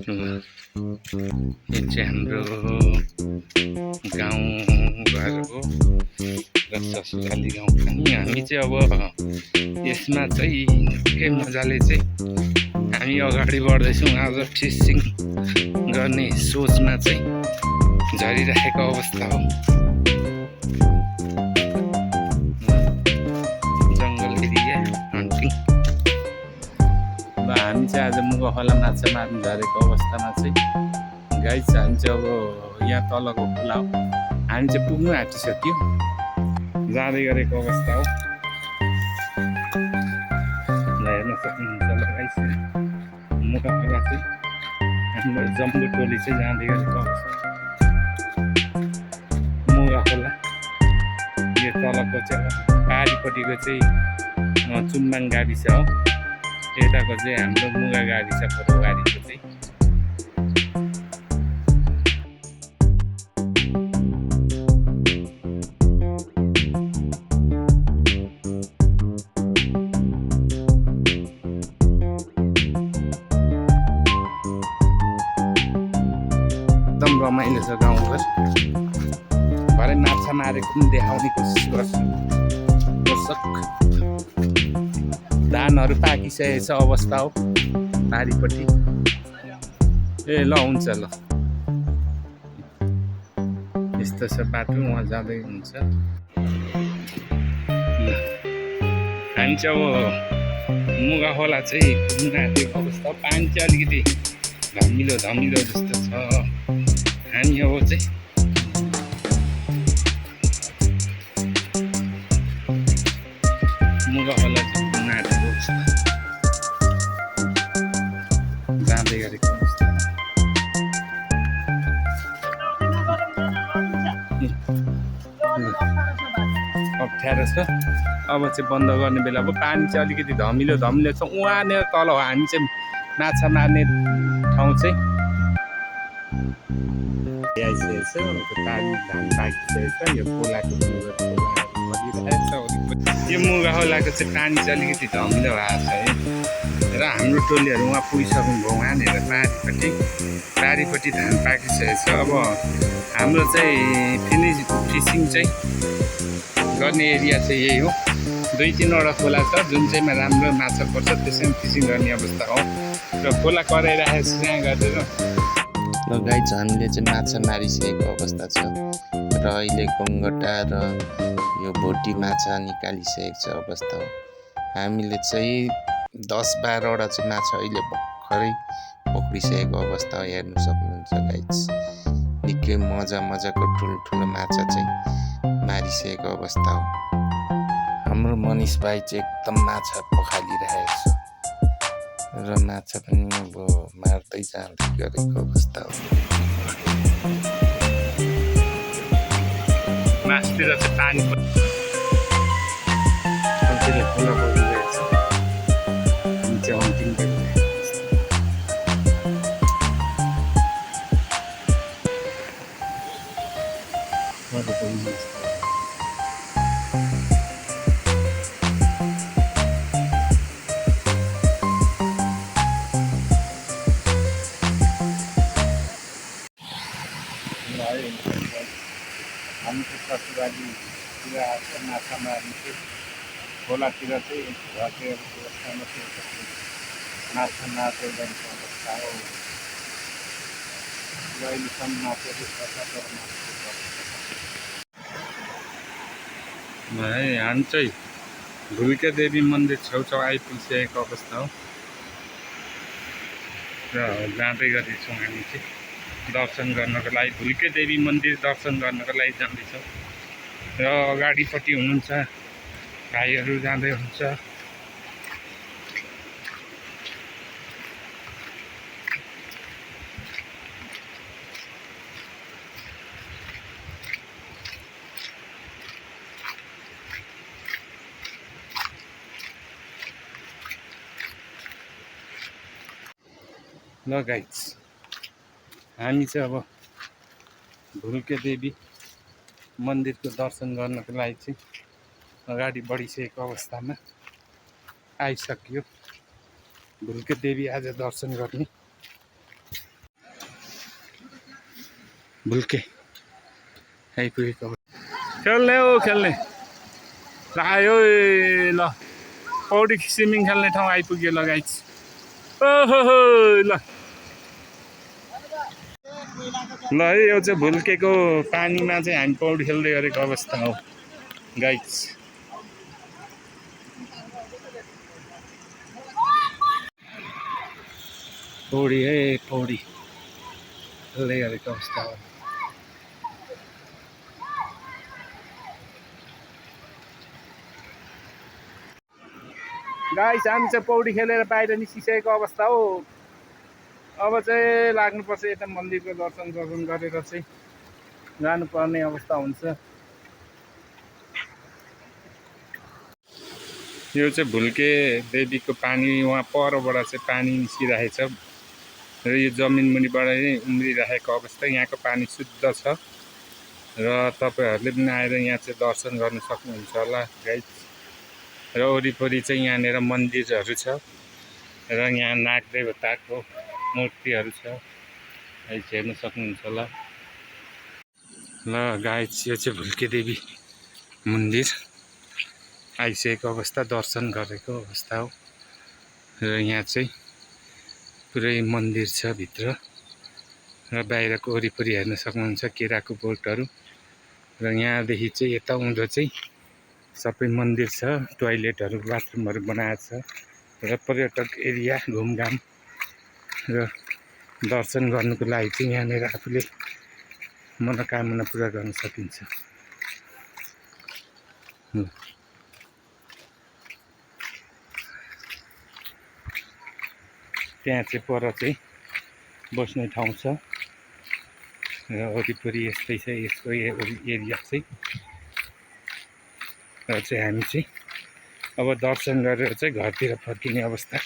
यो चाहिँ हाम्रो गाउँघर हो र ससुराली गाउँ पनि। हामी चाहिँ अब यसमा चाहिँ निकै मजाले चाहिँ हामी अगाडि बढ्दैछौँ। आज फिसिङ गर्ने सोचमा चाहिँ झरिरहेको अवस्था हो। जङ्गल एरिया हन्टिङ। ल हामी चाहिँ आज मुगा खोला माछा मार्नु झरेको अवस्थामा चाहिँ गाइस हामी चाहिँ अब यहाँ तलको खोला हो, हामी चाहिँ पुग्नु आँटिसक्यो, जाँदै गरेको अवस्था हो। हेर्न सक्नुहुन्छ ल गाइस, मुगा खोला चाहिँ हाम्रो जम्बु टोली चाहिँ जाँदै गरेको अवस्था। मुगा खोला यो तलको चाहिँ पारिपट्टिको चाहिँ चुम्बाङ गाविस हो, यताको चाहिँ हाम्रो मुगा गाविस फोटोबारीको चाहिँ। एकदम रमाइलो छ गाउँघर। भरे माछा मारेको पनि देखाउने कोसिस गर्छु। दर्शक धानहरू पाकिसकेको छ अवस्था हो पारिपट्टि। ए ल हुन्छ ल, यस्तो छ बाटो, उहाँ जाँदै हुन्छ। हामी चाहिँ अब मुगा खोला चाहिँ पुग्न आँटेको अवस्था। पानी चाहिँ अलिकति धमिलो धमिलो जस्तो छ। हामी अब चाहिँ मुगा खोला चाहिँ पुग्न आँटेको अवस्था, जाँदै गरेको अवस्था। अप्ठ्यारो छ, अब चाहिँ बन्द गर्ने बेला अब। पानी चाहिँ अलिकति धमिलो धमिलो छ। उहाँनिर तल हो हामी चाहिँ माछा मार्ने ठाउँ चाहिँ आइसकेको छ। पानी धान पाकिसकेको छ। यो खोलाको यो मुगा खोलाको चाहिँ पानी चाहिँ अलिकति धमिलो भएको छ है। र हाम्रो टोलीहरू उहाँ पुगिसक्नुभयो। उहाँनिर पारिपट्टि धान पाकिसकेको छ। अब हाम्रो चाहिँ फिसिङ चाहिँ गर्ने एरिया चाहिँ यही हो। 2-3वटा खोला छ जुन चाहिँमा राम्रो माछा पर्छ, त्यसैमा फिसिङ गर्ने अवस्था हो। र खोला कराइराखेको छ यहाँ गरेर। ल गाइस, हामीले चाहिँ माछा मारिसकेको अवस्था छ र अहिले गङ्गटा र यो भोटी माछा निकालिसकेको छ अवस्था हो। हामीले चाहिँ 10-12वटा चाहिँ माछा अहिले भर्खरै पक्रिसकेको अवस्था हो। हेर्नु सक्नुहुन्छ गाइस, निकै मजाको ठुलो माछा चाहिँ मारिसकेको अवस्था हो। हाम्रो मनिष भाइ चाहिँ एकदम माछा पखालिरहेको छ र माछा पनि अब मार्दै जाँदै गरेको अवस्था हो। मासतिर चाहिँ पानी खोला बगिरहेको छ। हामी चाहिँ हन्टिङ गरिरहेको छ। हामी चाहिँ ससुरालीतिर आएको माछा मार्नु चाहिँ खोलातिर चाहिँ घरको व्यवस्थामा माछा मार्दै गरेको अवस्था हो। अहिलेसम्म माछाहरू हामी चाहिँ भुल्के देवी मन्दिर छेउछाउ आइपुगिसकेको अवस्था हो र जाँदै गर्दैछौँ हामी चाहिँ दर्शन गर्नको लागि। भुल्के देवी मन्दिर दर्शन गर्नको लागि जाँदैछौँ र अगाडिपट्टि हुनुहुन्छ भाइहरू जाँदै हुन्छ। ल गाइस, हामी चाहिँ अब भुल्के देवी मन्दिरको दर्शन गर्नको लागि चाहिँ अगाडि बढिसकेको अवस्थामा आइसक्यो। भुल्के देवी आज दर्शन गर्ने भुल्के आइपुगेको खेल्ने हो खेल्ने ल आयो ल पौडी स्विमिङ खेल्ने ठाउँ आइपुग्यो ल गाइस ओहो ल ल है यो चाहिँ भुल्केको पानीमा चाहिँ हामी पौडी खेल्दै गरेको अवस्था हो गाइस पौडी है पौडी खेल्दै गरेको अवस्था हो गाइस हामी चाहिँ पौडी खेलेर बाहिर निस्किसकेको अवस्था हो अब चाहिँ लाग्नुपर्छ यता मन्दिरको दर्शन गरेर चाहिँ जानुपर्ने अवस्था हुन्छ यो चाहिँ भुल्के देवीको पानी वहाँ परबाट चाहिँ पानी निस्किरहेको छ र यो जमिन मुनिबाट नै उम्रिरहेको अवस्था यहाँको पानी शुद्ध छ र तपाईँहरूले पनि आएर यहाँ चाहिँ दर्शन गर्न सक्नुहुन्छ होला गाइस र वरिपरि चाहिँ यहाँनिर मन्दिरहरू छ र यहाँ नाग देवताको मूर्तिहरू छ हेर्न सक्नुहुन्छ होला ल गाइस यो चाहिँ भुल्के देवी मन्दिर आइसकेको अवस्था दर्शन गरेको अवस्था हो र यहाँ चाहिँ पुरै मन्दिर छ भित्र र बाहिरको वरिपरि हेर्न सक्नुहुन्छ केराको बोटहरू र यहाँदेखि चाहिँ यता उँधो चाहिँ सबै मन्दिर छ टोयलेटहरू बाथरुमहरू बनाएको छ र पर्यटक एरिया घुमघाम र दर्शन गर्नुको लागि चाहिँ यहाँनिर आफूले मनोकामना पुरा गर्न सकिन्छ त्यहाँ चाहिँ पर चाहिँ बस्ने ठाउँ छ र वरिपरि यस्तै छ यसको एरिया चाहिँ र चाहिँ हामी चाहिँ अब दर्शन गरेर चाहिँ घरतिर फर्किने अवस्था